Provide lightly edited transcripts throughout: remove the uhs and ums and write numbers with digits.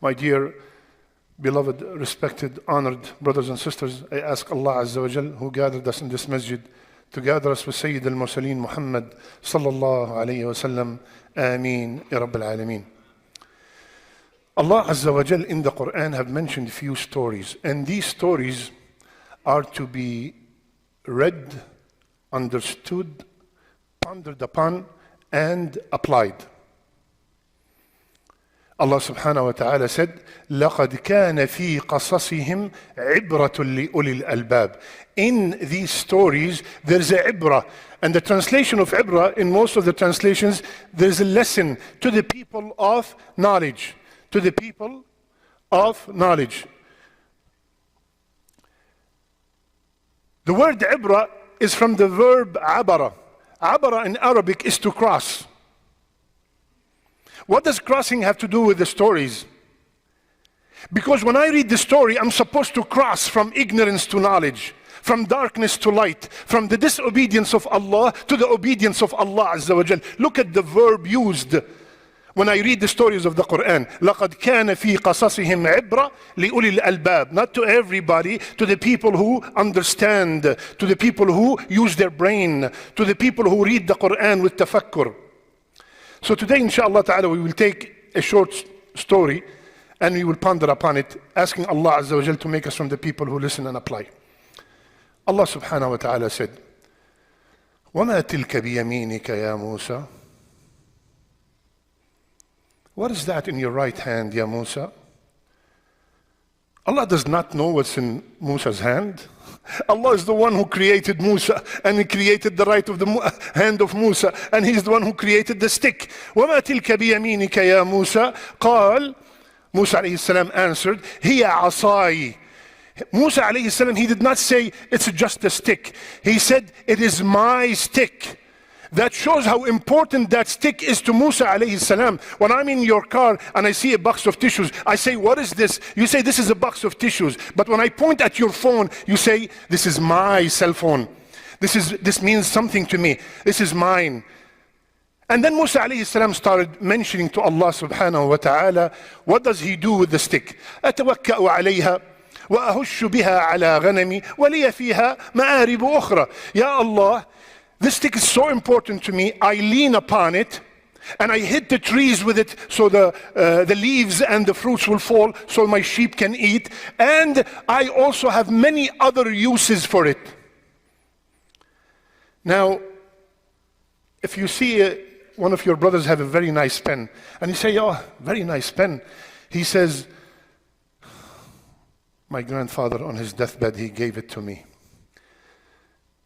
My dear, beloved, respected, honored brothers and sisters, I ask Allah Azza wa Jal, who gathered us in this masjid, to gather us with Sayyid al-Mursaleen Muhammad sallallahu alayhi wa sallam. Ameen ya Rabbil Alameen. Allah Azza wa Jal in the Qur'an have mentioned few stories, and these stories are to be read, understood, pondered upon, and applied. Allah subhanahu wa ta'ala said, لَقَدْ كَانَ فِي قَصَصِهِمْ عِبْرَةٌ لِأُولِي الْأَلْبَابِ. In these stories, there's a ibrah. And the translation of ibrah, in most of the translations, there's a lesson to the people of knowledge. To the people of knowledge. The word ibrah is from the verb abara. Abara in Arabic is to cross. What does crossing have to do with the stories? Because when I read the story, I'm supposed to cross from ignorance to knowledge, from darkness to light, from the disobedience of Allah to the obedience of Allah Azza wa Jal. Look at the verb used when I read the stories of the Qur'an. لَقَدْ كَانَ فِي قَصَصِهِمْ عِبْرَةٌ لِأُولِي الْأَلْبَابِ. Not to everybody, to the people who understand, to the people who use their brain, to the people who read the Qur'an with tafakkur. So today, inshallah ta'ala, we will take a short story and we will ponder upon it, asking Allah Azza wa Jal to make us from the people who listen and apply. Allah subhanahu wa ta'ala said, وَمَا تِلْكَ بِيَمِينِكَ يَا مُوسَى. What is that in your right hand, Ya Musa? Allah does not know what's in Musa's hand. Allah is the one who created Musa, and He created the right of the hand of Musa, and He's the one who created the stick. وَمَا تِلْكَ بِيَمِينِكَ يَا مُوسَى. قال, Musa alayhi salam answered, هِيَ عَصَاي. Musa alayhi salam, he did not say, it's just a stick. He said, it is my stick. That shows how important that stick is to Musa alayhi salam. When I'm in your car and I see a box of tissues, I say, what is this? You say, this is a box of tissues. But when I point at your phone, you say, this is my cell phone. This means something to me. This is mine. And then Musa alayhi salam started mentioning to Allah subhanahu wa ta'ala, what does he do with the stick? أتوكأ عليها وأهش بها على غنمي ولي فيها مآرب أخرى. Ya Allah, this stick is so important to me, I lean upon it and I hit the trees with it so the leaves and the fruits will fall so my sheep can eat. And I also have many other uses for it. Now, if you see one of your brothers have a very nice pen and you say, oh, very nice pen. He says, my grandfather on his deathbed, he gave it to me.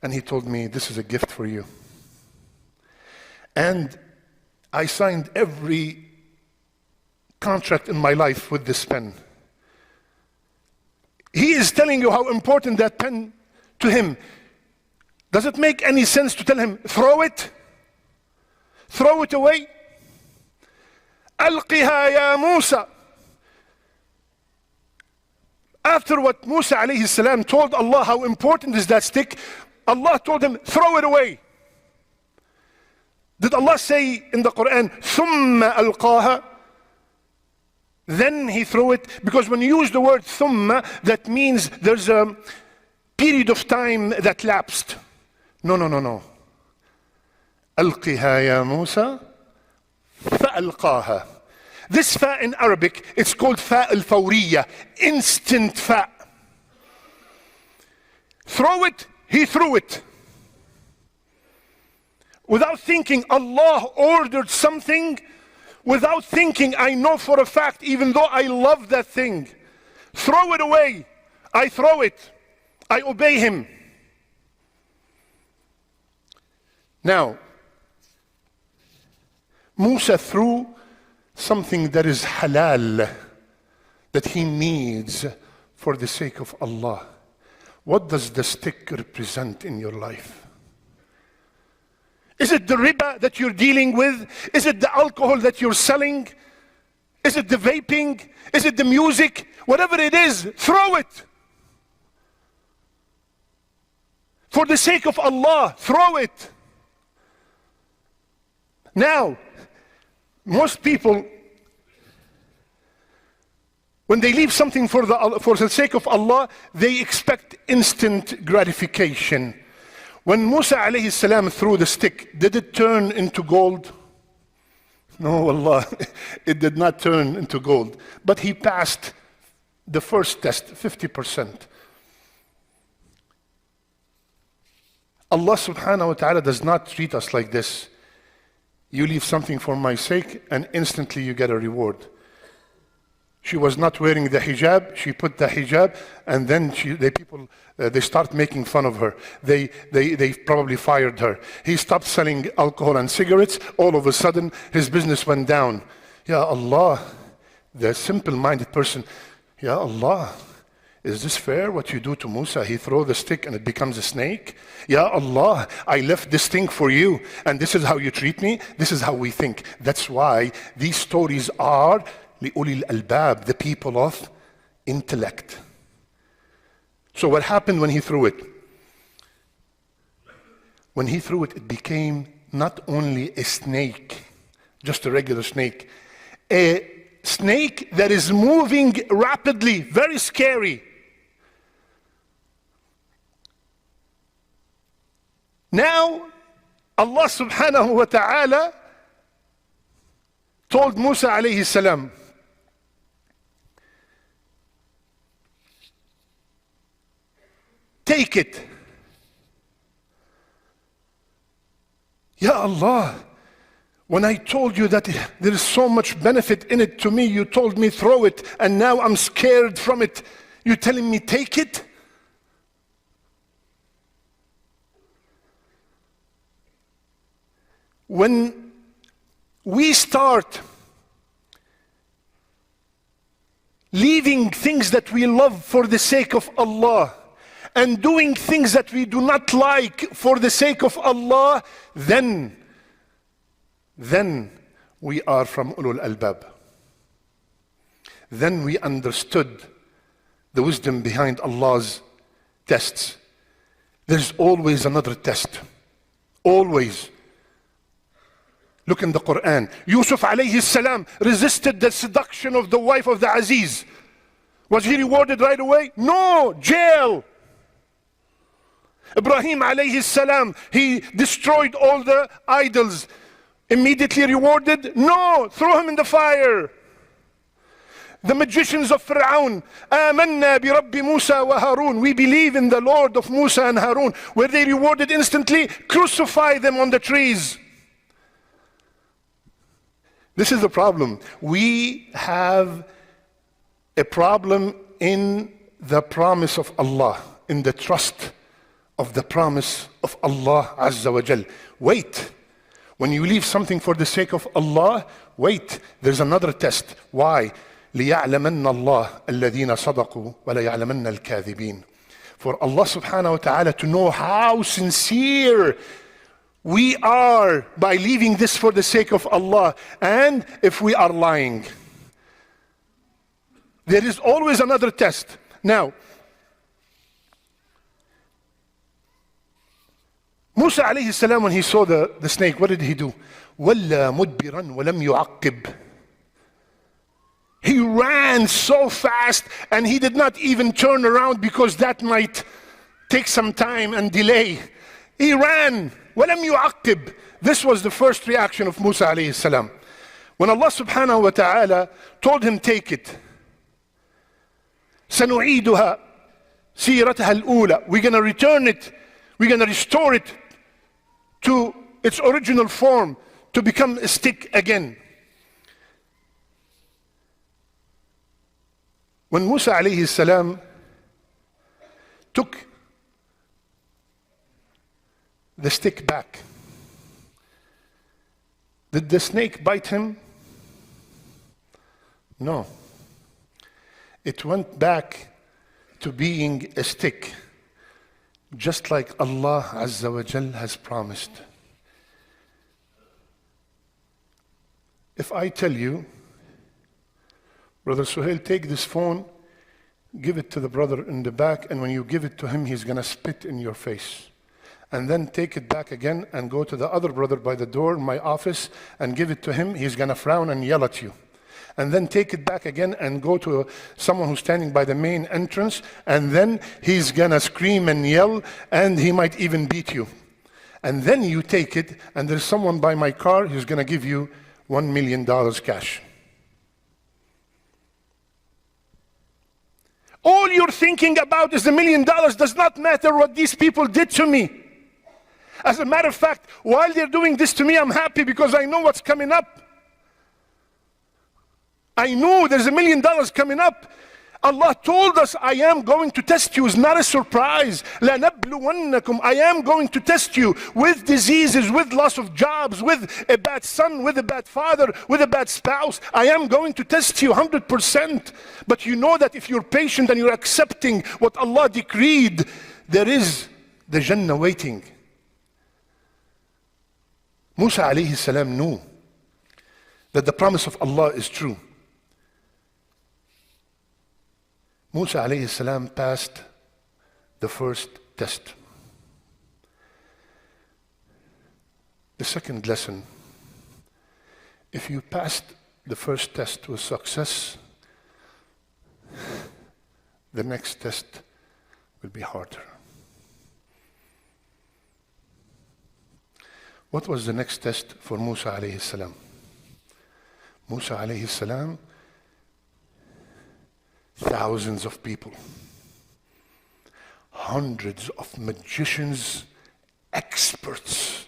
And he told me, this is a gift for you. And I signed every contract in my life with this pen. He is telling you how important that pen to him. Does it make any sense to tell him, throw it? Throw it away? ألقها يا موسى. After what Musa alayhi salam told Allah how important is that stick, Allah told him, throw it away. Did Allah say in the Qur'an, ثُمَّ أَلْقَاهَا? Then he threw it? Because when you use the word ثُمَّ, that means there's a period of time that lapsed. No. أَلْقِهَا يَا مُوسَى فَأَلْقَاهَا. This fa in Arabic, it's called fa al-fawriya, instant fa. Throw it, he threw it. Without thinking, Allah ordered something. Without thinking, I know for a fact, even though I love that thing, throw it away. I throw it. I obey Him. Now, Musa threw something that is halal, that he needs for the sake of Allah. What does the stick represent in your life? Is it the riba that you're dealing with? Is it the alcohol that you're selling? Is it the vaping? Is it the music? Whatever it is, throw it. For the sake of Allah, throw it. Now, most people When they leave something for the sake of Allah, they expect instant gratification. When Musa alayhi salam threw the stick, did it turn into gold? No, Allah, it did not turn into gold. But he passed the first test, 50%. Allah subhanahu wa ta'ala does not treat us like this. You leave something for my sake and instantly you get a reward. She was not wearing the hijab, she put the hijab, and then they start making fun of her. They probably fired her. He stopped selling alcohol and cigarettes, all of a sudden his business went down. Ya Allah, the simple-minded person, Ya Allah, is this fair what you do to Musa? He throws the stick and it becomes a snake? Ya Allah, I left this thing for you and this is how you treat me? This is how we think. That's why these stories are لِأُولِي الْأَلْبَابِ, the people of intellect. So what happened when he threw it? When he threw it, it became not only a snake, just a regular snake, a snake that is moving rapidly, very scary. Now, Allah subhanahu wa ta'ala told Musa alayhi salam, take it. Ya Allah, when I told you that there is so much benefit in it to me, you told me throw it, and now I'm scared from it. You're telling me take it? When we start leaving things that we love for the sake of Allah and doing things that we do not like for the sake of Allah, then we are from ulul albab. Then we understood the wisdom behind Allah's tests. There's always another test. Always. Look in the Qur'an. Yusuf alayhi salam resisted the seduction of the wife of the Aziz. Was he rewarded right away? No, jail. Ibrahim alayhi salam, he destroyed all the idols. Immediately rewarded? No, throw him in the fire. The magicians of Fir'aun, آمنا برب موسى وهارون, we believe in the Lord of Musa and Harun. Were they rewarded instantly? Crucify them on the trees. This is the problem. We have a problem in the promise of Allah, in the trust of the promise of Allah Azza wa Jal. Wait. When you leave something for the sake of Allah, wait. There's another test. Why? لِيَعْلَمَنَّ اللَّهَ الَّذِينَ صَدَقُوا وَلَيَعْلَمَنَّ الْكَاذِبِينَ. For Allah subhanahu wa ta'ala to know how sincere we are by leaving this for the sake of Allah, and if we are lying. There is always another test. Now, Musa alayhi salam, when he saw the snake, what did he do? وَلَّا مُدْبِرًا وَلَمْ يُعَقِّبْ. He ran so fast and he did not even turn around because that might take some time and delay. He ran. وَلَمْ يُعَقِّبْ. This was the first reaction of Musa alayhi salam. When Allah subhanahu wa ta'ala told him take it, سَنُعِيدُهَا سِيرَتَهَا الْأُولَى. We're going to return it. We're going to restore it to its original form, to become a stick again. When Musa alayhi salam took the stick back, did the snake bite him? No. It went back to being a stick, just like Allah Azza wa Jal has promised. If I tell you, Brother Suhail, take this phone, give it to the brother in the back, and when you give it to him, he's going to spit in your face. And then take it back again and go to the other brother by the door in my office and give it to him, he's going to frown and yell at you. and then take it back again and go to someone who's standing by the main entrance, and then he's gonna scream and yell, and he might even beat you. And then you take it, and there's someone by my car who's gonna give you $1 million cash. All you're thinking about is the $1 million. Does not matter what these people did to me. As a matter of fact, while they're doing this to me, I'm happy because I know what's coming up. I know there's $1 million coming up. Allah told us, I am going to test you. It's not a surprise. لَنَبْلُوَنَّكُمْ. I am going to test you with diseases, with loss of jobs, with a bad son, with a bad father, with a bad spouse. I am going to test you 100%. But you know that if you're patient and you're accepting what Allah decreed, there is the Jannah waiting. Musa alayhi salam knew that the promise of Allah is true. Musa alayhi salam passed the first test. The second lesson, if you passed the first test with success, the next test will be harder. What was the next test for Musa alayhi salam? Musa alayhi salam, thousands of people, hundreds of magicians, experts.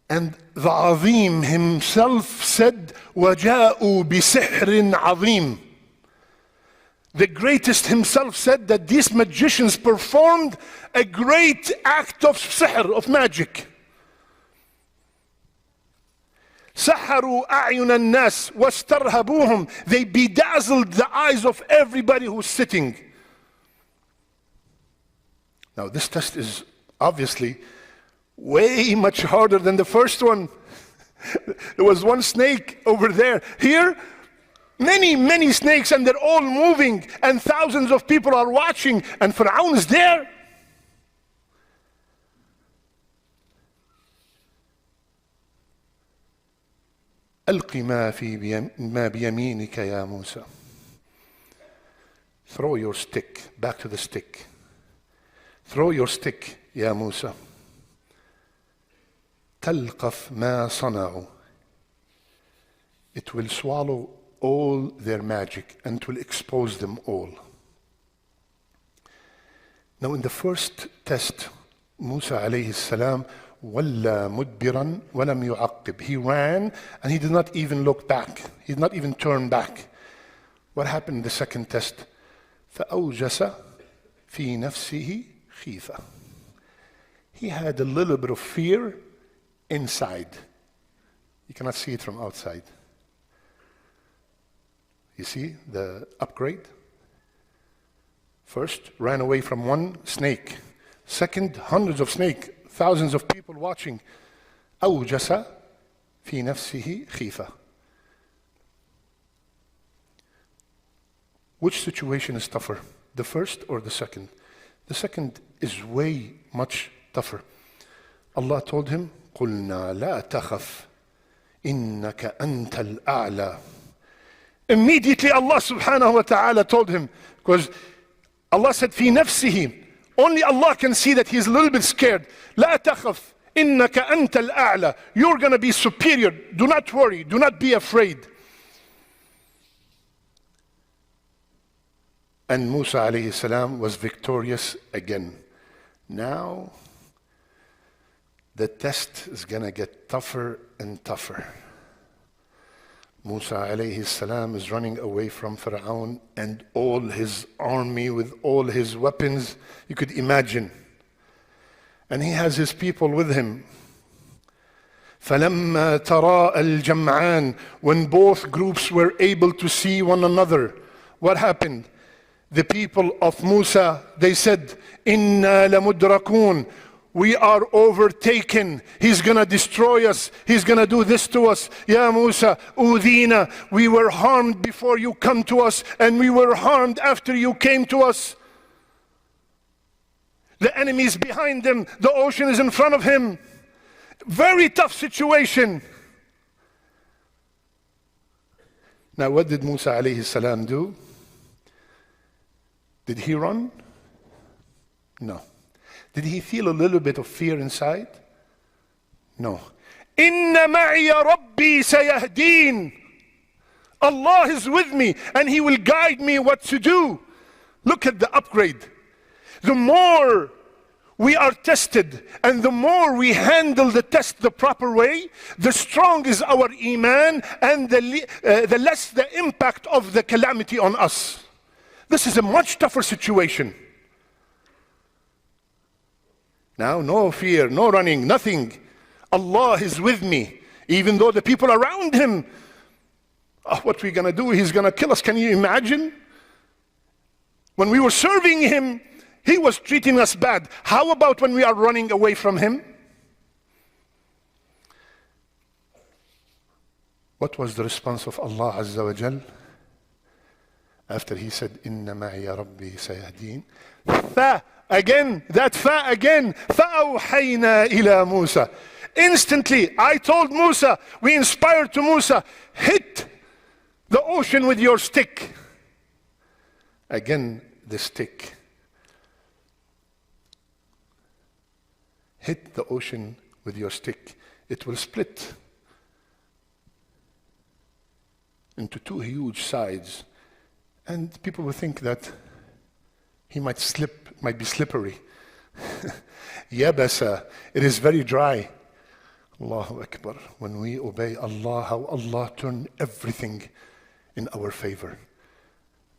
And the Azim himself said, وَجَاءُوا بِسِحْرٍ عَظِيمٍ. The greatest himself said that these magicians performed a great act of sihr, of magic. سَحَرُوا أَعْيُنَ النَّاسِ وَاسْتَرْهَبُوهُمْ. They bedazzled the eyes of everybody who's sitting. Now this test is obviously way much harder than the first one. There was one snake over there. Here, many snakes, and they're all moving, and thousands of people are watching, and Fir'aun is there. ألق ما بيمينك يا موسى. Throw your stick, back to the stick. Throw your stick, يا موسى. تلقف ما صنعوا. It will swallow all their magic and it will expose them all. Now in the first test, Musa alayhi salam وَلَّا مُدْبِرًا وَلَمْ يُعَقِّبْ. He ran and he did not even look back. He did not even turn back. What happened in the second test? فَأَوْجَسَ فِي نَفْسِهِ خِيفَةً. He had a little bit of fear inside. You cannot see it from outside. You see the upgrade? First, ran away from one snake. Second, hundreds of snakes. Thousands of people watching. أوجس في نفسه خيفة. Which situation is tougher, the first or the second? The second is way much tougher. Allah told him, قُلْنَا لَا تَخَفْ إِنَّكَ أَنْتَ الْأَعْلَى. Immediately Allah subhanahu wa ta'ala told him, because Allah said, في نفسه. Only Allah can see that he's a little bit scared. لا تخف إنك أنت الأعلى. You're going to be superior. Do not worry. Do not be afraid. And Musa alayhi salam was victorious again. Now, the test is going to get tougher and tougher. Musa alayhi salam is running away from Fir'aun and all his army with all his weapons. You could imagine. And he has his people with him. فَلَمَّا تَرَاءَ الْجَمْعَانِ. When both groups were able to see one another, what happened? The people of Musa, they said, إِنَّا لَمُدْرَكُونَ. We are overtaken. He's going to destroy us. He's going to do this to us. Ya Musa, udina. We were harmed before you come to us, and we were harmed after you came to us. The enemy is behind him. The ocean is in front of him. Very tough situation. Now, what did Musa alayhi salam do? Did he run? No. Did he feel a little bit of fear inside? No. Inna ma'iya rabbi sayahdeen. Allah is with me and He will guide me what to do. Look at the upgrade. The more we are tested and the more we handle the test the proper way, the strong is our iman and the less the impact of the calamity on us. This is a much tougher situation. Now, no fear, no running, nothing. Allah is with me. Even though the people around him, what we're going to do, he's going to kill us. Can you imagine? When we were serving him, he was treating us bad. How about when we are running away from him? What was the response of Allah Azza wa Jal? After he said, Inna ma'iya rabbi sayahdeen. Fa again, that fa again. فَأَوْحَيْنَا إِلَى Musa. Instantly, I told Musa, we inspired to Musa, hit the ocean with your stick. Again, the stick. Hit the ocean with your stick. It will split into two huge sides. And people will think that he might slip, might be slippery. Yabasa, it is very dry. Allahu Akbar. When we obey Allah, how Allah turned everything in our favor.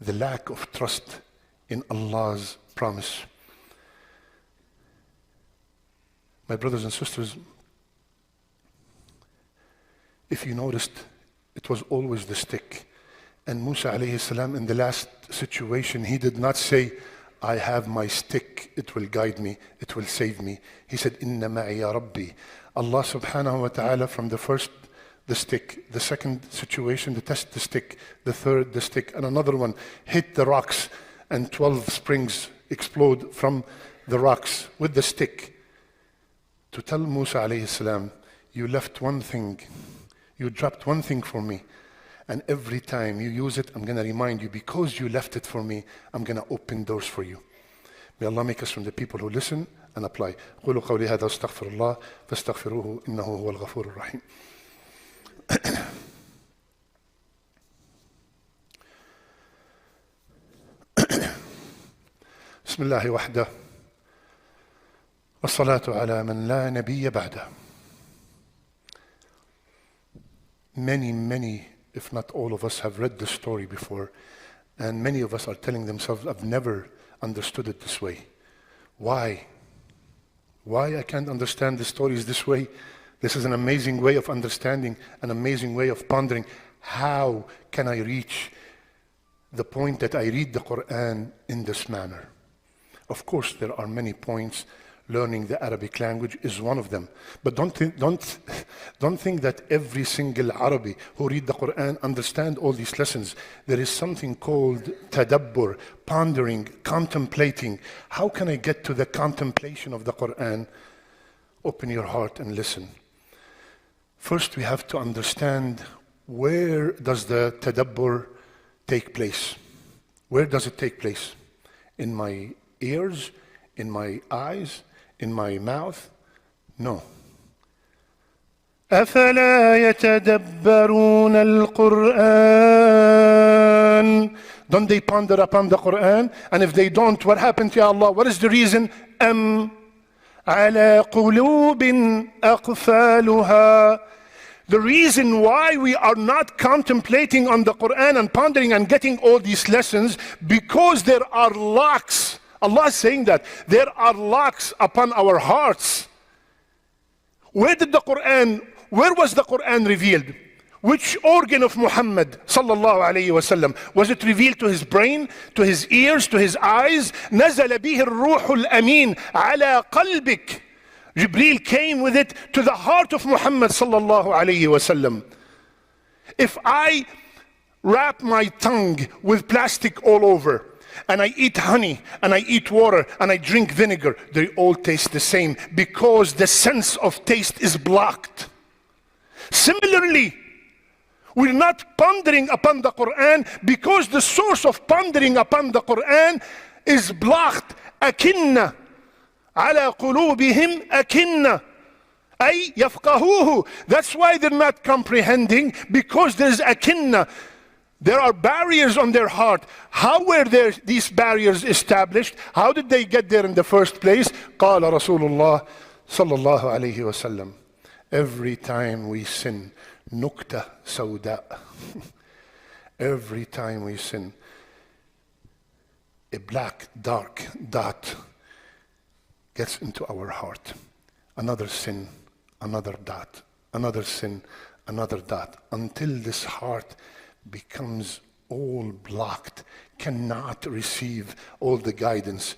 The lack of trust in Allah's promise. My brothers and sisters, if you noticed, it was always the stick. And Musa alayhi salam, in the last situation, he did not say, I have my stick, it will guide me, it will save me. He said, Inna ma'iya rabbi. Allah subhanahu wa ta'ala, from the first, the stick, the second situation, the test, the stick, the third, the stick, and another one, hit the rocks, and 12 springs explode from the rocks with the stick. To tell Musa alayhi salam, you left one thing, you dropped one thing for me, and every time you use it, I'm going to remind you, because you left it for me, I'm going to open doors for you. May Allah make us from the people who listen and apply. قولوا قولي هذا واستغفر الله فاستغفروه إنه هو الغفور الرحيم. بسم الله وحده والصلاة على من لا نبي بعده. Many, if not all of us, have read this story before, and many of us are telling themselves, I've never understood it this way. Why? Why I can't understand the stories this way? This is an amazing way of understanding, an amazing way of pondering. How can I reach the point that I read the Qur'an in this manner? Of course, there are many points. Learning the Arabic language is one of them. But don't think that every single Arabi who read the Qur'an understand all these lessons. There is something called tadabbur, pondering, contemplating. How can I get to the contemplation of the Qur'an? Open your heart and listen. First, we have to understand, where does the tadabbur take place? Where does it take place? In my ears? In my eyes? In my mouth? No. أَفَلَا يَتَدَبَّرُونَ الْقُرْآنَ. Don't they ponder upon the Qur'an? And if they don't, what happened to Allah? What is the reason? أَمْ عَلَى قُلُوبٍ أَقْفَالُهَا. The reason why we are not contemplating on the Qur'an and pondering and getting all these lessons, because there are locks. Allah is saying that there are locks upon our hearts. Where was the Qur'an revealed? Which organ of Muhammad sallallahu alayhi wa sallam? Was it revealed to his brain, to his ears, to his eyes? نزل به الروح الأمين على قلبك. Jibreel came with it to the heart of Muhammad sallallahu alayhi wa sallam. If I wrap my tongue with plastic all over, and I eat honey, and I eat water, and I drink vinegar, they all taste the same, because the sense of taste is blocked. Similarly, We're not pondering upon the Qur'an because the source of pondering upon the Qur'an is blocked. أكنة على قلوبهم أكنة أي يفقهوه. That's why they're not comprehending, because there's أكنة. There are barriers on their heart. How were these barriers established? How did they get there in the first place? قال رسول الله صلى الله عليه وسلم. Every time we sin, نكتة سوداء. Every time we sin, a black, dark dot gets into our heart. Another sin, another dot, another sin, another dot, until this heart becomes all blocked, cannot receive all the guidance.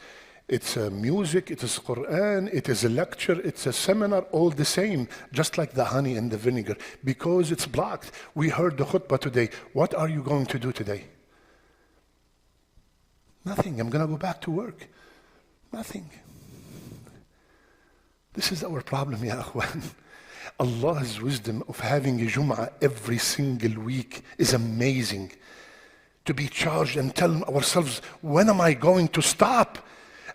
It's music, it is Qur'an, it is a lecture, it's a seminar, all the same, just like the honey and the vinegar, because it's blocked. We heard the khutbah today. What are you going to do today? Nothing. I'm going to go back to work. Nothing. This is our problem, ya akhwan. Allah's wisdom of having a Jum'ah every single week is amazing. To be charged and tell ourselves, when am I going to stop?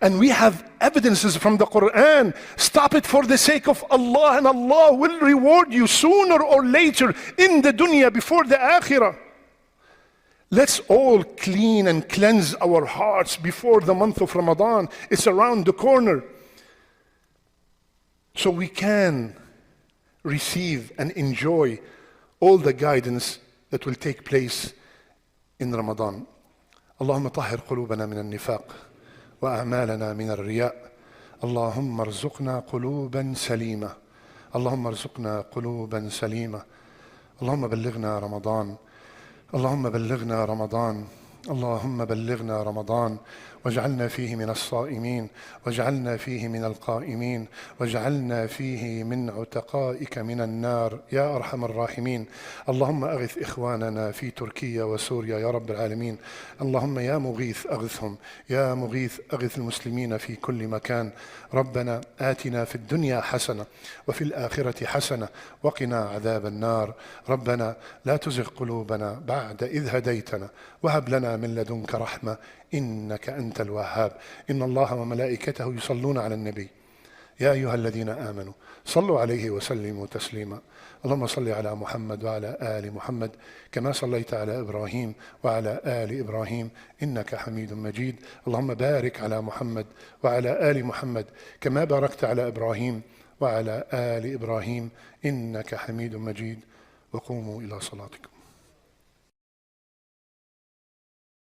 And we have evidences from the Qur'an. Stop it for the sake of Allah, and Allah will reward you sooner or later in the dunya before the akhirah. Let's all clean and cleanse our hearts before the month of Ramadan. It's around the corner. So we can receive and enjoy all the guidance that will take place in Ramadan. اللهم طهر قلوبنا من النفاق وأعمالنا من الرياء. اللهم ارزقنا قلوبا سليمة. اللهم ارزقنا قلوبا سليمة. اللهم بلغنا رمضان. اللهم بلغنا رمضان. اللهم بلغنا رمضان واجعلنا فيه من الصائمين واجعلنا فيه من القائمين واجعلنا فيه من عتقائك من النار يا أرحم الراحمين. اللهم أغث إخواننا في تركيا وسوريا يا رب العالمين. اللهم يا مغيث أغثهم، يا مغيث أغث المسلمين في كل مكان. ربنا آتنا في الدنيا حسنة وفي الآخرة حسنة وقنا عذاب النار. ربنا لا تزغ قلوبنا بعد إذ هديتنا وهب لنا من لدنك رحمة إنك أنت الوهاب. إن الله وملائكته يصلون على النبي يا أيها الذين آمنوا صلوا عليه وسلموا تسليما. اللهم صل على محمد وعلى آل محمد كما صليت على إبراهيم وعلى آل إبراهيم إنك حميد مجيد. اللهم بارك على محمد وعلى آل محمد كما باركت على إبراهيم وعلى آل إبراهيم إنك حميد مجيد. وقوموا إلى صلاتكم.